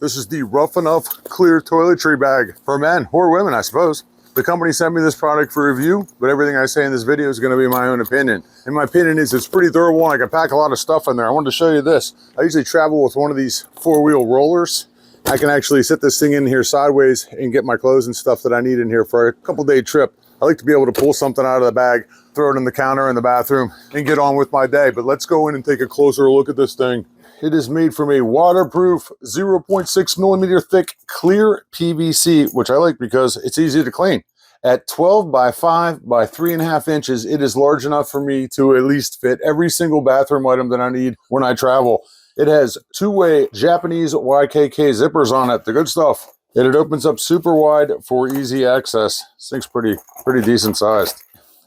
This is the Rough Enough Clear Toiletry Bag for men or women, I suppose. The company sent me this product for review, but everything I say in this video is going to be my own opinion. And my opinion is it's pretty durable and I can pack a lot of stuff in there. I wanted to show you this. I usually travel with one of these 4-wheel rollers. I can actually sit this thing in here sideways and get my clothes and stuff that I need in here for a couple-day trip. I like to be able to pull something out of the bag, throw it in the counter in the bathroom, and get on with my day. But let's go in and take a closer look at this thing. It is made from a waterproof 0.6 millimeter thick clear PVC, which I like because it's easy to clean. At 12 by 5 by 3.5 inches, it is large enough for me to at least fit every single bathroom item that I need when I travel. It has two-way Japanese YKK zippers on it, the good stuff. And it opens up super wide for easy access. This thing's pretty decent sized.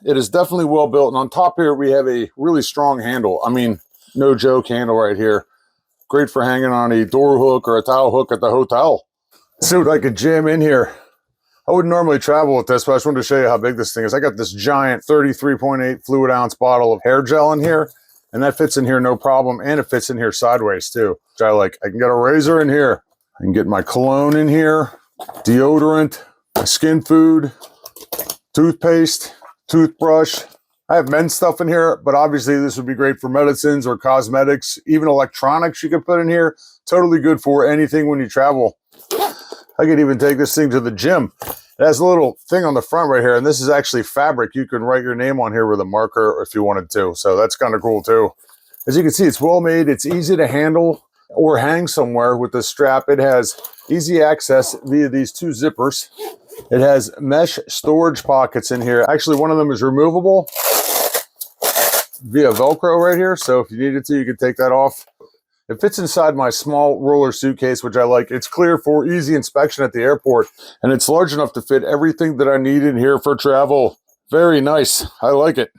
It is definitely well built. And on top here, we have a really strong handle. I mean, no joke handle right here. Great for hanging on a door hook or a towel hook at the hotel. Let's see what I could jam in here. I wouldn't normally travel with this, but I just wanted to show you how big this thing is. I got this giant 33.8 fluid ounce bottle of hair gel in here, and that fits in here no problem, and it fits in here sideways too, which I like. I can get a razor in here. I can get my cologne in here, deodorant, my skin food, toothpaste, toothbrush. I have men's stuff in here, but obviously this would be great for medicines or cosmetics, even electronics you could put in here. Totally good for anything when you travel. I could even take this thing to the gym. It has a little thing on the front right here, and this is actually fabric. You can write your name on here with a marker if you wanted to, so that's kind of cool too. As you can see, it's well made. It's easy to handle or hang somewhere with this strap. It has easy access via these two zippers. It has mesh storage pockets in here. Actually, one of them is removable via Velcro right here, so if you needed to, you could take that off. It fits inside my small roller suitcase, which I like. It's clear for easy inspection at the airport, and it's large enough to fit everything that I need in here for travel. Very nice. I like it.